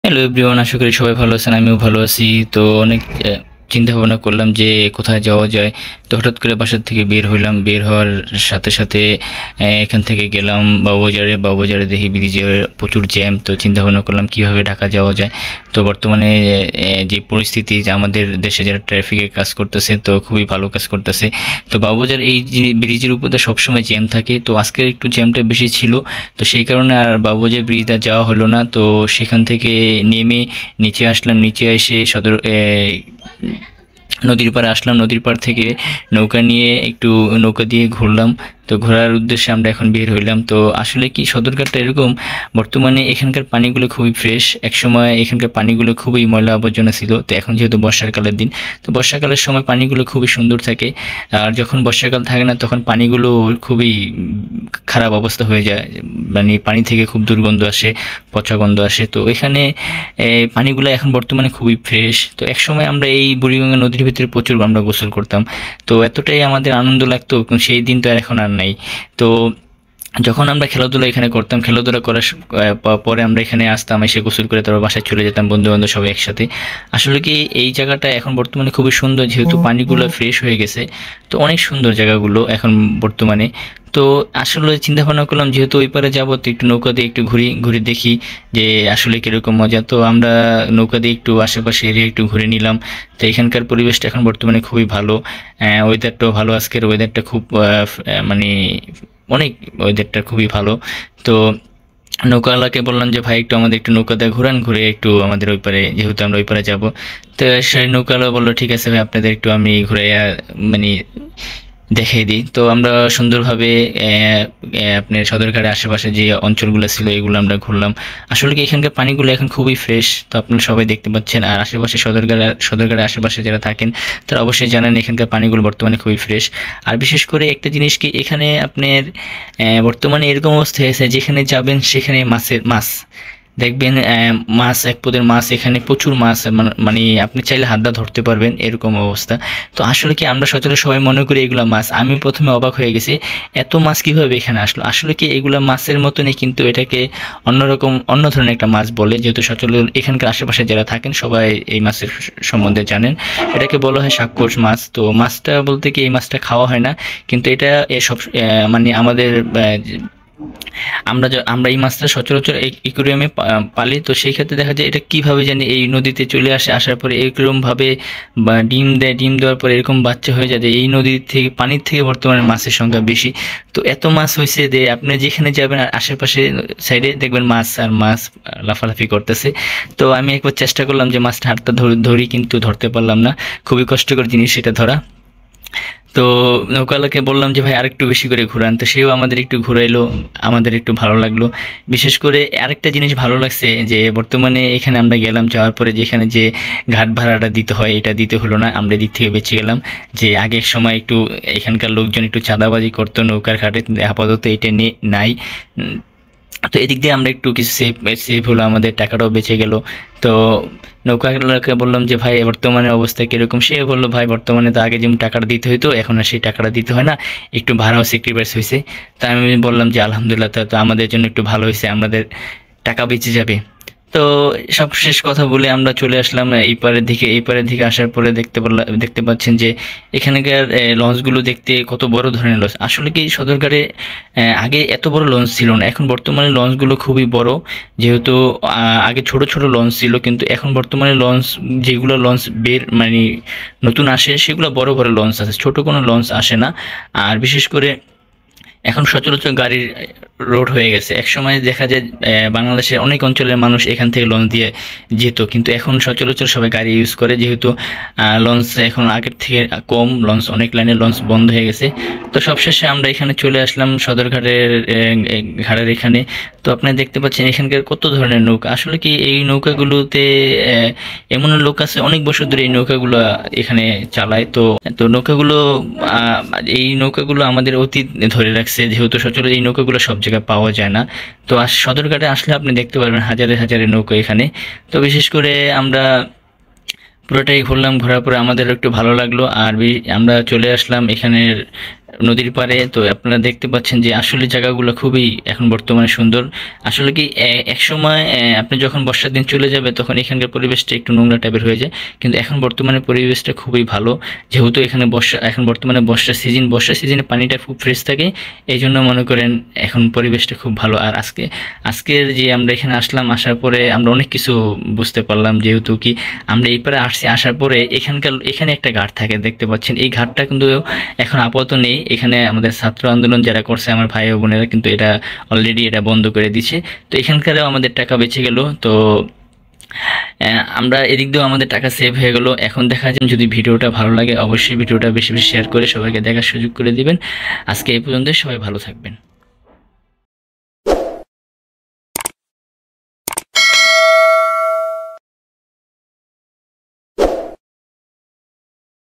Hello everyone, আশা করি সবাই ভালো আছেন। আমিও ভালো আছি। তো অনেক চিন্তা ভাবনা করলাম যে কোথায় যাওয়া যায়। তো হঠাৎ করে বাসার থেকে বের হইলাম। বের হওয়ার সাথে সাথে এখান থেকে গেলাম বাবুবাজারে। বাবুবাজারে দেখি ব্রিজে প্রচুর জ্যাম। তো চিন্তা ভাবনা করলাম কিভাবে ঢাকা যাওয়া যায়। তো বর্তমানে যে পরিস্থিতি, যে আমাদের দেশে যারা ট্রাফিকের কাজ করতেছে, তো খুবই ভালো কাজ করতেছে। তো বাবুবাজার এই যে ব্রিজের উপরে সবসময় জ্যাম থাকে। তো আজকের একটু জ্যামটা বেশি ছিল। তো সেই কারণে আর বাবুবাজার ব্রিজটা যাওয়া হলো না। তো সেখান থেকে নেমে নিচে আসলাম। নিচে এসে নদীর পাড়ে আসলাম। নদীর পাড় থেকে নৌকা নিয়ে একটু নৌকা দিয়ে ঘুরলাম। তো ঘোরার উদ্দেশ্যে আমরা এখন বের হইলাম। তো আসলে কি সদরঘাটটা এরকম, বর্তমানে এখানকার পানিগুলো খুবই ফ্রেশ। একসময় এখানকার পানিগুলো খুবই ময়লা আবর্জনা ছিল। তো এখন যেহেতু বর্ষাকালের দিন, তো বর্ষাকালের সময় পানিগুলো খুবই সুন্দর থাকে। আর যখন বর্ষাকাল থাকে না, তখন পানিগুলো খুবই খারাপ অবস্থা হয়ে যায়। মানে পানি থেকে খুব দুর্গন্ধ আসে, পচা গন্ধ আসে। তো এখানে পানিগুলো এখন বর্তমানে খুবই ফ্রেশ। তো একসময় আমরা এই বুড়িগঙ্গা নদীর ভিতরে প্রচুর আমরা গোসল করতাম। তো এতটাই আমাদের আনন্দ লাগতো, সেই দিন তো আর এখন আর নাই। তো যখন আমরা খেলাধুলা এখানে করতাম, খেলাধুলা করার পরে আমরা এখানে আসতাম, এসে গোসল করে তারপর বাসায় চলে যেতাম বন্ধু বান্ধব সবাই একসাথে। আসলে কি এই জায়গাটা এখন বর্তমানে খুবই সুন্দর, যেহেতু পানিগুলো ফ্রেশ হয়ে গেছে। তো অনেক সুন্দর জায়গাগুলো এখন বর্তমানে। তো আসলে চিন্তা ভাবনা করলাম, যেহেতু ওই পারে যাবো, তো একটু নৌকা দিয়ে একটু ঘুরি ঘুরে দেখি যে আসলে কিরকম মজা। তো আমরা নৌকা দিয়ে একটু আশেপাশে এরিয়া একটু ঘুরে নিলাম। তো এখানকার পরিবেশটা এখন বর্তমানে খুবই ভালো। ওয়েদারটাও ভালো, আজকের ওয়েদারটা খুব মানে অনেক, ওয়েদারটা খুবই ভালো। তো নৌকাওয়ালাকে বললাম যে ভাই একটু আমাদের একটু নৌকাতে ঘুরান, ঘুরে একটু আমাদের ওই পারে, যেহেতু আমরা ওই পারে যাবো। তো সেই নৌকাওয়ালা বললো ঠিক আছে ভাই, আপনাদের একটু আমি ঘুরে মানে দেখাই দিই। তো আমরা সুন্দরভাবে আপনার সদরঘাটের আশেপাশে যে অঞ্চলগুলো ছিল এগুলো আমরা ঘুরলাম। আসলে কি এখানকার পানিগুলো এখন খুবই ফ্রেশ, তো আপনারা সবাই দেখতে পাচ্ছেন। আর আশেপাশে সদরঘাটের আশেপাশে যারা থাকেন তারা অবশ্যই জানেন এখানকার পানিগুলো বর্তমানে খুবই ফ্রেশ। আর বিশেষ করে একটা জিনিস কি, এখানে আপনার বর্তমানে এরকম অবস্থা হয়েছে, যেখানে যাবেন সেখানে মাছ দেখবেন। মাছ, এক পদের মাছ, এখানে প্রচুর মাছ। মানে আপনি চাইলে হাত দা ধরতে পারবেন, এরকম অবস্থা। তো আসলে কি আমরা সচরাচর সবাই মনে করি এগুলা মাছ। আমি প্রথমে অবাক হয়ে গেছি, এত মাছ কিভাবে এখানে আসলো। আসলে কি এগুলা মাছের মতনই, কিন্তু এটাকে অন্যরকম, অন্য ধরনের একটা মাছ বলে। যেহেতু সচরাচর এখানকার আশেপাশে যারা থাকেন সবাই এই মাছের সম্বন্ধে জানেন। এটাকে বলা হয় সাক্ষর মাছ। তো মাছটা বলতে কি, এই মাছটা খাওয়া হয় না, কিন্তু এটা এসব মানে আমাদের আমরা এই মাছটা সচরাচর একুরিয়ামে পালি। তো সেই ক্ষেত্রে দেখা যায় এটা কিভাবে জানি এই নদীতে চলে আসে, আসার পরে এরকম ভাবে বা ডিম দেয়। ডিম দেওয়ার পরে এরকম বাচ্চা হয়ে যায়। এই নদীর থেকে, পানির থেকে বর্তমানে মাছের সংখ্যা বেশি। তো এত মাছ হয়েছে যে আপনি যেখানে যাবেন আর আশেপাশে সাইডে দেখবেন মাছ আর মাছ লাফালাফি করতেছে। তো আমি একবার চেষ্টা করলাম যে মাছটা হাতটা ধরি, কিন্তু ধরতে পারলাম না। খুবই কষ্টকর জিনিস এটা ধরা। তো নৌকাওয়ালাকে বললাম যে ভাই আরেকটু বেশি করে ঘুরান। তো সেও আমাদের একটু ঘুরাইলো, আমাদের একটু ভালো লাগলো। বিশেষ করে আরেকটা জিনিস ভালো লাগছে, যে বর্তমানে এখানে আমরা গেলাম, যাওয়ার পরে যেখানে যে ঘাট ভাড়াটা দিতে হয় এটা দিতে হলো না, আমরা দিক থেকে বেঁচে গেলাম। যে আগের সময় একটু এখানকার লোকজন একটু চাঁদাবাজি করতো নৌকার ঘাটে, আপাতত এটা নাই। তো এদিক দিয়ে আমরা একটু কিছু সেভ হলো, আমাদের টাকাটাও বেঁচে গেল। তো নৌকাকে বললাম যে ভাই বর্তমানে অবস্থা কিরকম। সে বললো ভাই বর্তমানে তো আগে যেমন টাকাটা দিতে হইতো, এখন আর সেই টাকাটা দিতে হয় না, একটু ভাড়াও স্যাক্রিফাইস হয়েছে। তা আমি বললাম যে আলহামদুলিল্লাহ, তো আমাদের জন্য একটু ভালো হয়েছে, আমাদের টাকা বেঁচে যাবে। তো সব শেষ কথা বলে আমরা চলে আসলাম এই পারের দিকে। এই পারের দিকে আসার পরে দেখতে পাচ্ছেন যে এখানকার লঞ্চগুলো দেখতে কত বড় ধরনের লঞ্চ। আসলে কি সদরঘাটে আগে এত বড় লঞ্চ ছিল না, এখন বর্তমানে লঞ্চগুলো খুবই বড়। যেহেতু আগে ছোট ছোট লঞ্চ ছিল, কিন্তু এখন বর্তমানে লঞ্চ, যেগুলো লঞ্চ মানে নতুন আসে সেগুলো বড় বড় লঞ্চ আছে, ছোট কোনো লঞ্চ আসে না। আর বিশেষ করে এখন সচরাচর গাড়ির রোড হয়ে গেছে। একসময় দেখা যায় বাংলাদেশের অনেক অঞ্চলের মানুষ এখান থেকে লঞ্চ দিয়ে যেত, কিন্তু এখন সচরাচর সবাই গাড়ি ইউজ করে। যেহেতু লঞ্চ এখন আগের থেকে কম, লঞ্চ অনেক লাইনে লঞ্চ বন্ধ হয়ে গেছে। তো সবশেষে আমরা এখানে চলে আসলাম সদরঘাটের ঘাটের এখানে। তো আপনারা দেখতে পাচ্ছেন এখানকার কত ধরনের নৌকা। আসলে কি এই নৌকাগুলোতে এমন লোক আছে অনেক বছর ধরে এই নৌকাগুলো এখানে চালায়। তো তো নৌকাগুলো এই নৌকাগুলো আমাদের অতীত ধরে রাখছে, যেহেতু সচরাচর এই নৌকাগুলো সব জায়গায় পাওয়া যায় না। তো সদরঘাটে আসলে আপনি দেখতে পারবেন হাজারে হাজারে নৌকা এখানে। তো বিশেষ করে আমরা পুরোটাই ঘুরলাম, ঘোরার পরে আমাদের একটু ভালো লাগলো। আর আমরা চলে আসলাম এখানের নদীর পাড়ে। তো আপনারা দেখতে পাচ্ছেন যে আসলে জায়গাগুলো খুবই এখন বর্তমানে সুন্দর। আসলে কি এক সময় আপনি যখন বর্ষার দিন চলে যাবে তখন এখানকার পরিবেশটা একটু নোংরা টাইপের হয়ে যায়, কিন্তু এখন বর্তমানে পরিবেশটা খুবই ভালো। যেহেতু এখানে এখন বর্তমানে বর্ষা সিজনে পানিটা খুব ফ্রেশ থাকে, এই জন্য মনে করেন এখন পরিবেশটা খুব ভালো। আর আজকের যে আমরা এখানে আসলাম, আসার পরে আমরা অনেক কিছু বুঝতে পারলাম। যেহেতু কি আমরা এই পারে আসার পরে এখানে একটা ঘাট থাকে, দেখতে পাচ্ছেন। এই ঘাটটা কিন্তু এখন আপাতত নেই। এখানে আমাদের ছাত্র আন্দোলন যারা করছে আমার ভাই ও বোনেরা কিন্তু এটা অলরেডি এটা বন্ধ করে দিছে। তো এখানকারও আমাদের টাকা বেঁচে গেল। তো আমরা এদিক দিয়েও আমাদের টাকা সেভ হয়ে গেল। এখন দেখা যায়, যদি ভিডিওটা ভালো লাগে অবশ্যই ভিডিওটা বেশি বেশি শেয়ার করে সবাইকে দেখার সুযোগ করে দিবেন। আজকে এই পর্যন্ত, সবাই ভালো থাকবেন।